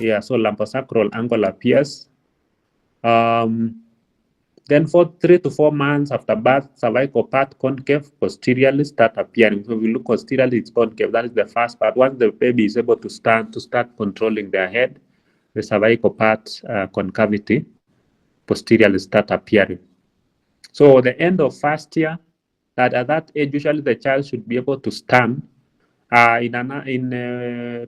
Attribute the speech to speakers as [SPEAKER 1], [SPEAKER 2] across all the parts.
[SPEAKER 1] Yeah, so lumbosacral angle appears. Then for 3 to 4 months after birth, cervical part concave posteriorly start appearing. So if you look posteriorly, it's concave. That is the first part. Once the baby is able to stand, to start controlling their head, the cervical part concavity posteriorly start appearing. So the end of first year, that at that age, usually the child should be able to stand. In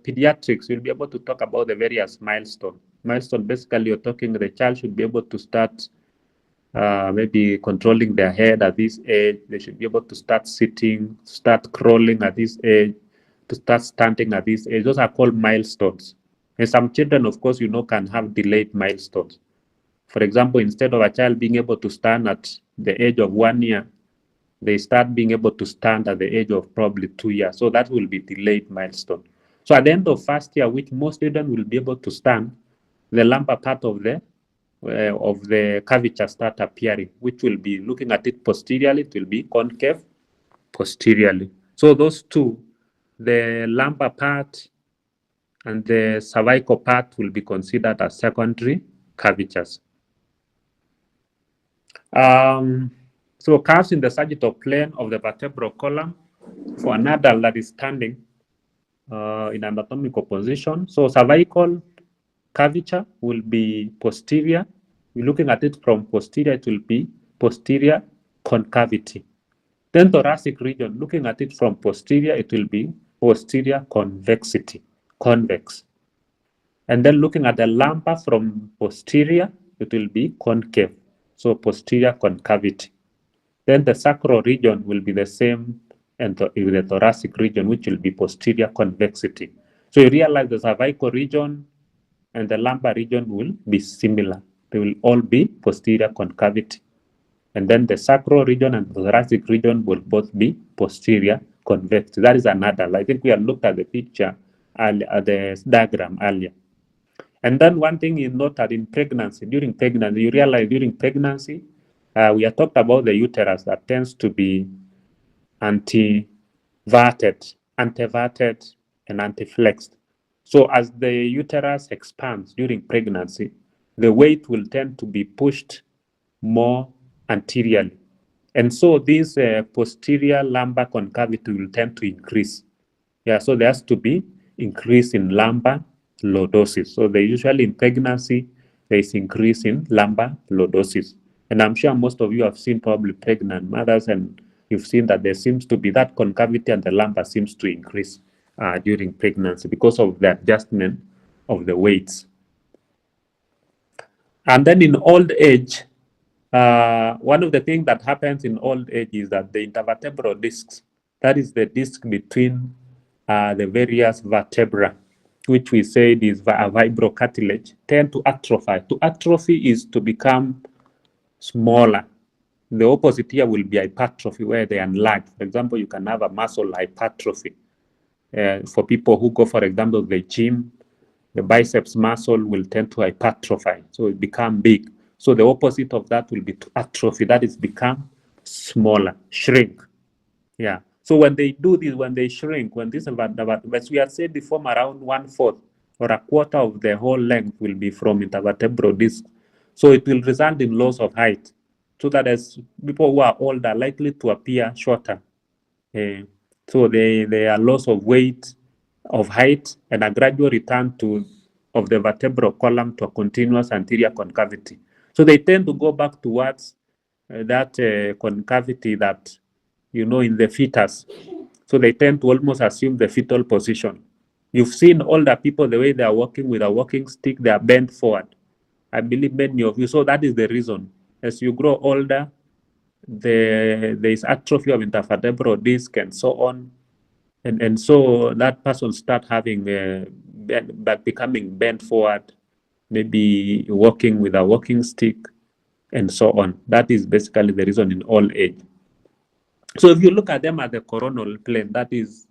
[SPEAKER 1] pediatrics, you'll be able to talk about the various milestones. Milestone, basically, you're talking the child should be able to start maybe controlling their head at this age. They should be able to start sitting, start crawling at this age, to start standing at this age. Those are called milestones. And some children, of course, can have delayed milestones. For example, instead of a child being able to stand at the age of 1 year, they start being able to stand at the age of probably 2 years. So that will be delayed milestone. So at the end of first year, which most children will be able to stand, the lumbar part of the curvature start appearing, which will be looking at it posteriorly. It will be concave posteriorly. So those two, the lumbar part and the cervical part, will be considered as secondary curvatures. So curves in the sagittal plane of the vertebral column for an adult that is standing in anatomical position. So cervical curvature will be posterior. We're looking at it from posterior, it will be posterior concavity. Then thoracic region, looking at it from posterior, it will be posterior convexity, convex. And then looking at the lumbar from posterior, it will be concave, so posterior concavity. Then the sacral region will be the same, and the thoracic region, which will be posterior convexity. So you realize the cervical region and the lumbar region will be similar. They will all be posterior concavity. And then the sacral region and the thoracic region will both be posterior convexity. That is another. I think we have looked at the picture, at the diagram earlier. And then one thing you note that in pregnancy, during pregnancy, you realize during pregnancy, we have talked about the uterus that tends to be anteverted, and anteflexed. So as the uterus expands during pregnancy, the weight will tend to be pushed more anteriorly. And so this posterior lumbar concavity will tend to increase. Yeah, so there has to be increase in lumbar lordosis. So they usually in pregnancy, there is increase in lumbar lordosis. And I'm sure most of you have seen probably pregnant mothers, and you've seen that there seems to be that concavity and the lumbar seems to increase during pregnancy because of the adjustment of the weights. And then in old age, one of the things that happens in old age is that the intervertebral discs, that is the disc between the various vertebrae, which we said is a vibrocartilage, tend to atrophy. To atrophy is to become smaller. The opposite here will be hypertrophy, where they enlarge. For example, you can have a muscle hypertrophy. For people who go, for example, to the gym, the biceps muscle will tend to hypertrophy, so it become big. So the opposite of that will be to atrophy, that is become smaller, shrink. Yeah. So when they do this, when they shrink, when this, as we had said, they form around 1/4 or a quarter of the whole length will be from intervertebral disc. So it will result in loss of height, so that as people who are older are likely to appear shorter. So they are loss of weight, of height, and a gradual return of the vertebral column to a continuous anterior concavity. So they tend to go back towards that concavity that, in the fetus. So they tend to almost assume the fetal position. You've seen older people, the way they are walking with a walking stick, they are bent forward. I believe many of you. So that is the reason. As you grow older, there is atrophy of intervertebral disc and so on. And so that person start having becoming bent forward, maybe walking with a walking stick and so on. That is basically the reason in old age. So if you look at them at the coronal plane, that is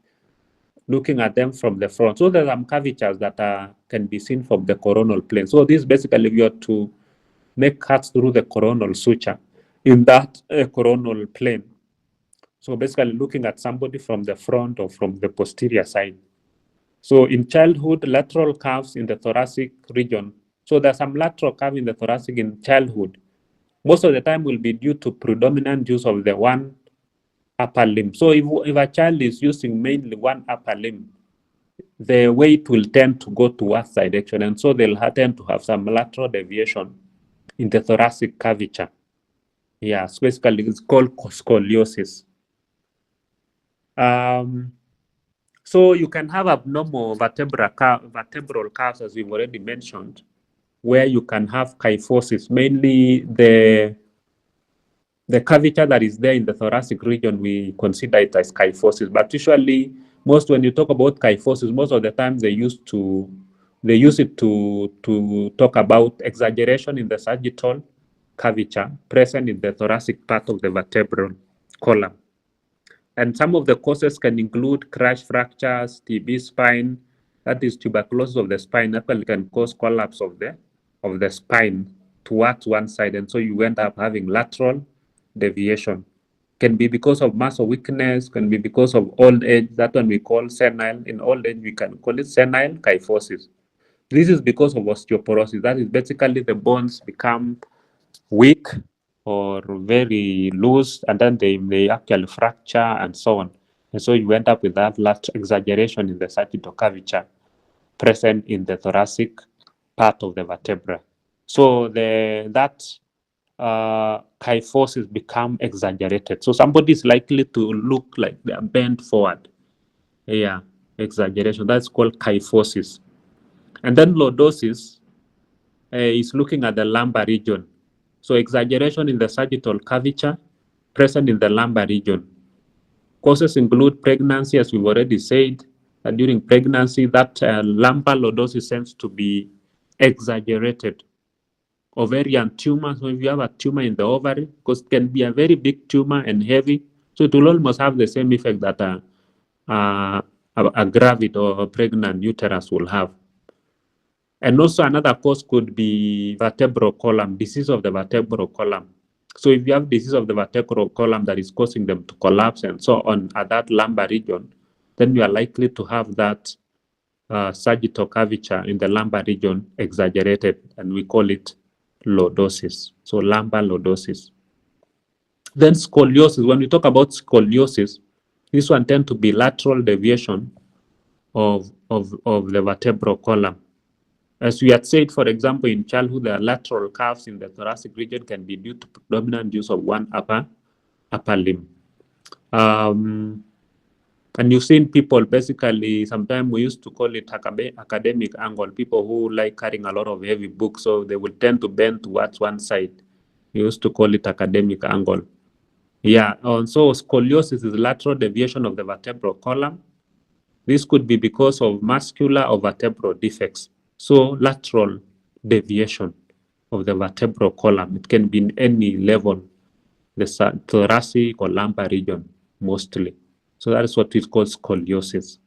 [SPEAKER 1] looking at them from the front. So there are some curvatures that can be seen from the coronal plane. So this basically, you have to make cuts through the coronal suture in that coronal plane. So basically looking at somebody from the front or from the posterior side. So in childhood, lateral curves in the thoracic region. So there's some lateral curve in the thoracic in childhood. Most of the time will be due to predominant use of the one upper limb. So if a child is using mainly one upper limb, the weight will tend to go towards direction, and so they'll tend to have some lateral deviation in the thoracic curvature. Yeah, so basically it's called scoliosis. So you can have abnormal vertebral curves, as we've already mentioned, where you can have kyphosis, mainly the curvature that is there in the thoracic region, we consider it as kyphosis. But usually, when you talk about kyphosis, most of the time they use it to talk about exaggeration in the sagittal curvature present in the thoracic part of the vertebral column. And some of the causes can include crash fractures, TB spine, that is tuberculosis of the spine, that can cause collapse of the spine towards one side, and so you end up having lateral deviation. Can be because of muscle weakness, can be because of old age, that one we call senile. In old age, we can call it senile kyphosis. This is because of osteoporosis. That is basically the bones become weak or very loose, and then they actually fracture and so on. And so you end up with that large exaggeration in the sagittal curvature present in the thoracic part of the vertebra. So that kyphosis become exaggerated. So somebody is likely to look like they are bent forward. Yeah, exaggeration. That's called kyphosis. And then lordosis is looking at the lumbar region. So exaggeration in the sagittal curvature present in the lumbar region. Causes include pregnancy, as we've already said. During pregnancy, that lumbar lordosis tends to be exaggerated. Ovarian tumor, so if you have a tumor in the ovary, because it can be a very big tumor and heavy, so it will almost have the same effect that a gravid or a pregnant uterus will have. And also another cause could be vertebral column, disease of the vertebral column. So if you have disease of the vertebral column that is causing them to collapse and so on at that lumbar region, then you are likely to have that sagittal curvature in the lumbar region exaggerated, and we call it lordosis. So lumbar lordosis. Then scoliosis. When we talk about scoliosis, this one tends to be lateral deviation of the vertebral column. As we had said, for example, in childhood, the lateral curves in the thoracic region can be due to predominant use of one upper limb. And you've seen people basically, sometimes we used to call it academic angle, people who like carrying a lot of heavy books, so they will tend to bend towards one side. We used to call it academic angle. Yeah, so scoliosis is lateral deviation of the vertebral column. This could be because of muscular or vertebral defects. So lateral deviation of the vertebral column, it can be in any level, the thoracic or lumbar region mostly. So that is what is called scoliosis.